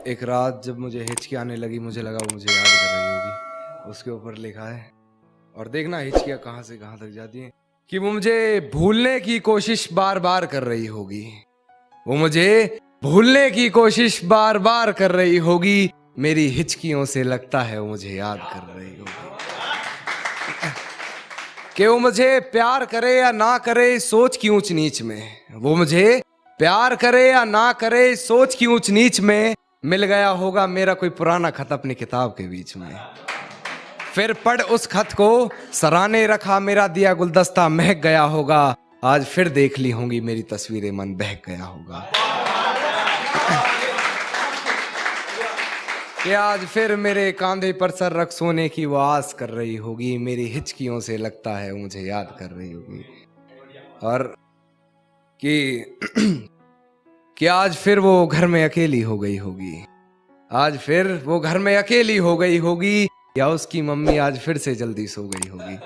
एक रात जब मुझे हिचकी आने लगी, मुझे लगा वो मुझे याद कर रही होगी। उसके ऊपर लिखा है, और देखना हिचकियाँ कहाँ से कहाँ तक जाती हैं, कि वो मुझे भूलने की कोशिश बार बार कर रही होगी। वो मुझे भूलने की कोशिश बार बार कर रही होगी। मेरी हिचकियों से लगता है वो मुझे याद कर रही होगी। कि वो मुझे प्यार करे या ना करे सोच की ऊंच नीच में, वो मुझे प्यार करे या ना करे सोच की ऊंच नीच में, मिल गया होगा मेरा कोई पुराना खत अपनी किताब के बीच में। फिर पढ़ उस खत को सराहने रखा मेरा दिया गुलदस्ता महक गया होगा। आज फिर देख ली होंगी मेरी तस्वीरें, मन बहक गया होगा। कि आज फिर मेरे कांधे पर सर रख सोने की वो आस कर रही होगी। मेरी हिचकियों से लगता है मुझे याद कर रही होगी। और कि आज फिर वो घर में अकेली हो गई होगी। आज फिर वो घर में अकेली हो गई होगी, या उसकी मम्मी आज फिर से जल्दी सो गई होगी।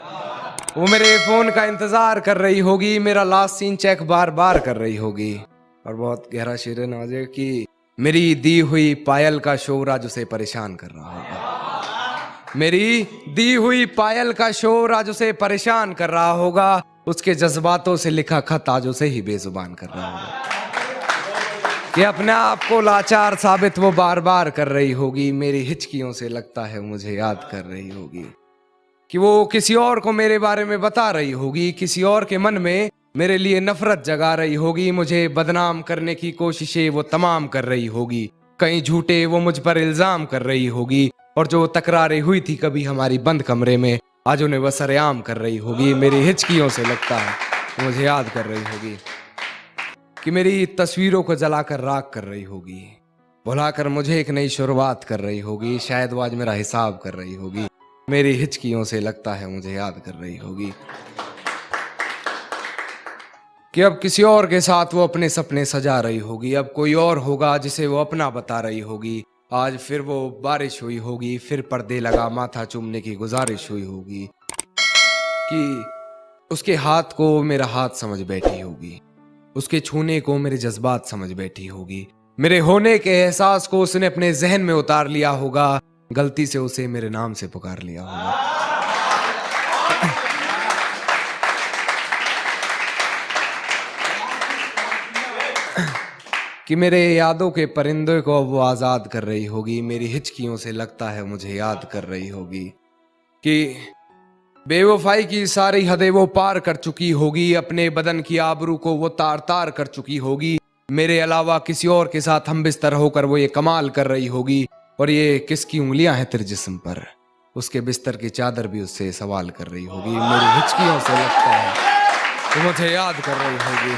वो मेरे फोन का इंतजार कर रही होगी, मेरा लास्ट सीन चेक बार बार कर रही होगी। और बहुत गहरा शेर है नवाजे कि मेरी दी हुई पायल का शोर आज उसे परेशान कर रहा होगा। मेरी दी हुई पायल का शोर आज उसे परेशान कर रहा होगा। उसके जज्बातों से लिखा खत आज उसे ही बेजुबान कर रहा होगा। कि अपने आप को लाचार साबित वो बार बार कर रही होगी। मेरी हिचकियों से लगता है मुझे याद कर रही होगी। कि वो किसी और को मेरे बारे में बता रही होगी, किसी और के मन में मेरे लिए नफरत जगा रही होगी। मुझे बदनाम करने की कोशिशें वो तमाम कर रही होगी। कहीं झूठे वो मुझ पर इल्जाम कर रही होगी, और जो तकरारें हुई थी कभी हमारी बंद कमरे में, आज उन्हें वह सरेआम कर रही होगी। मेरी हिचकियों से लगता है मुझे याद कर रही होगी। कि मेरी तस्वीरों को जलाकर राख कर रही होगी, भुलाकर मुझे एक नई शुरुआत कर रही होगी। शायद वो आज मेरा हिसाब कर रही होगी। मेरी हिचकियों से लगता है मुझे याद कर रही होगी। कि अब किसी और के साथ वो अपने सपने सजा रही होगी। अब कोई और होगा जिसे वो अपना बता रही होगी। आज फिर वो बारिश हुई होगी, फिर पर्दे लगा माथा चूमने की गुजारिश हुई होगी। कि उसके हाथ को मेरा हाथ समझ बैठी होगी, उसके छूने को मेरे जज्बात समझ बैठी होगी। मेरे होने के एहसास को उसने अपने जहन में उतार लिया होगा। गलती से उसे मेरे नाम से पुकार लिया होगा। कि मेरे यादों के परिंदे को वो आजाद कर रही होगी। मेरी हिचकियों से लगता है मुझे याद कर रही होगी। कि बेवफाई की सारी हदें वो पार कर चुकी होगी। अपने बदन की आबरू को वो तार तार कर चुकी होगी। मेरे अलावा किसी और के साथ हम बिस्तर होकर वो ये कमाल कर रही होगी। और ये किसकी उंगलियां हैं तेरे जिस्म पर, उसके बिस्तर की चादर भी उससे सवाल कर रही होगी। मेरी हिचकियों से लगता है वो मुझे याद कर रही होगी।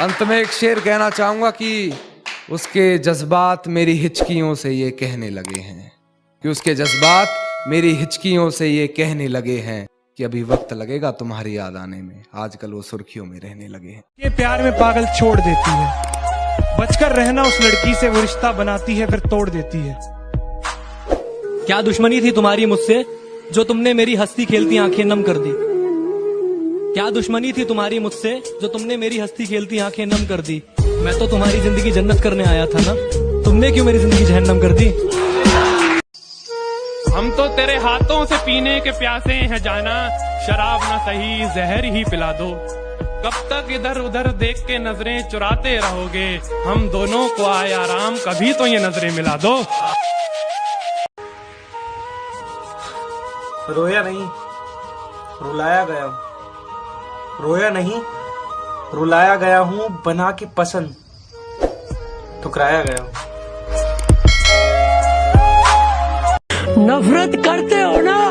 अंत में एक शेर कहना चाहूंगा कि उसके जज्बात मेरी हिचकियों से ये कहने लगे हैं, कि उसके जज्बात मेरी हिचकियों से ये कहने लगे हैं कि अभी वक्त लगेगा तुम्हारी याद आने में। आजकल वो सुर्खियों में रहने लगे हैं। ये प्यार में पागल छोड़ देती है, बचकर रहना उस लड़की से, वो रिश्ता बनाती है फिर तोड़ देती है। क्या दुश्मनी थी तुम्हारी मुझसे जो तुमने मेरी हंसती खेलती आंखें नम कर दी? क्या दुश्मनी थी तुम्हारी मुझसे जो तुमने मेरी हंसती खेलती आंखें नम कर दी? मैं तो तुम्हारी जिंदगी जन्नत करने आया था ना, तुमने क्यों मेरी जिंदगी जहन्नम कर दी? हम तो तेरे हाथों से पीने के प्यासे हैं जाना, शराब ना सही जहर ही पिला दो। कब तक इधर उधर देख के नजरें चुराते रहोगे? हम दोनों को आए आराम, कभी तो ये नजरें मिला दो। रोया नहीं, रुलाया गया हूँ। रोया नहीं, रुलाया गया हूँ। बना के पसंद ठुकराया गया हूँ। नफरत करते हो ना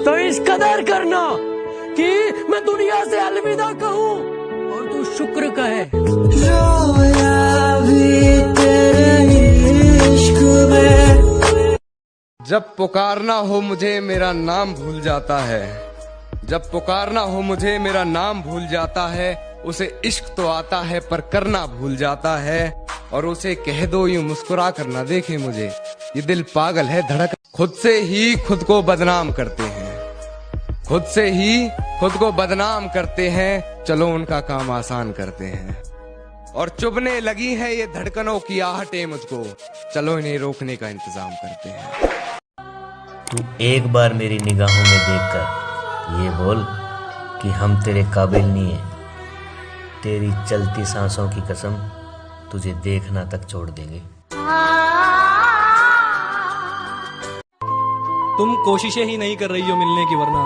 तो इस कदर करना कि मैं दुनिया से अलविदा कहूँ और तू शुक्र कहे। जब पुकारना हो मुझे मेरा नाम भूल जाता है, जब पुकारना हो मुझे मेरा नाम भूल जाता है। उसे इश्क तो आता है पर करना भूल जाता है। और उसे कह दो यूं मुस्कुरा कर ना देखे मुझे, ये दिल पागल है धड़क। खुद से ही खुद को बदनाम करते हैं, खुद से ही खुद को बदनाम करते हैं। चलो उनका काम आसान करते हैं। और चुभने लगी है ये धड़कनों की आहटें मुझको। चलो इन्हें रोकने का इंतजाम करते हैं। तू एक बार मेरी निगाहों में देखकर ये बोल कि हम तेरे काबिल नहीं है। तेरी चलती सांसों की कसम, तुझे देखना तक छोड़ देंगे। तुम कोशिशें ही नहीं कर रही हो मिलने की, वरना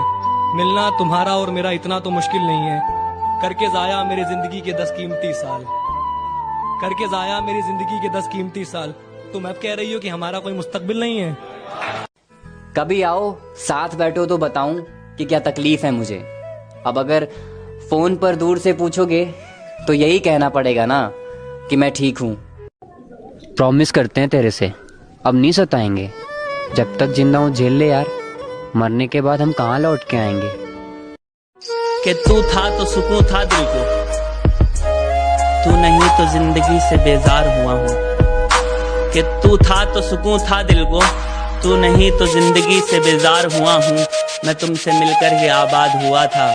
मिलना तुम्हारा और मेरा इतना तो मुश्किल नहीं है। करके जाया मेरी जिंदगी के 10 कीमती साल, करके जाया मेरी जिंदगी के 10 कीमती साल। तुम अब कह रही हो कि हमारा कोई मुस्तकबिल नहीं है। कभी आओ साथ बैठो तो बताऊं कि क्या तकलीफ है मुझे। अब अगर फोन पर दूर से पूछोगे तो यही कहना पड़ेगा ना कि मैं ठीक हूं। प्रॉमिस करते हैं तेरे से अब नहीं सताएंगे। जब तक जिंदा हूं झेल ले यार, मरने के बाद हम कहाँ लौट के आएंगे। कि तू था तो सुकून था दिल को, तू नहीं तो जिंदगी से बेजार हुआ हूँ। कि तू था तो सुकून था दिल को, तू नहीं तो जिंदगी से बेजार हुआ हूँ। मैं तुमसे मिलकर ही आबाद हुआ था।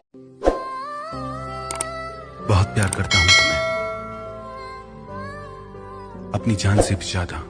बहुत प्यार करता हूं तुम्हें, अपनी जान से भी ज्यादा।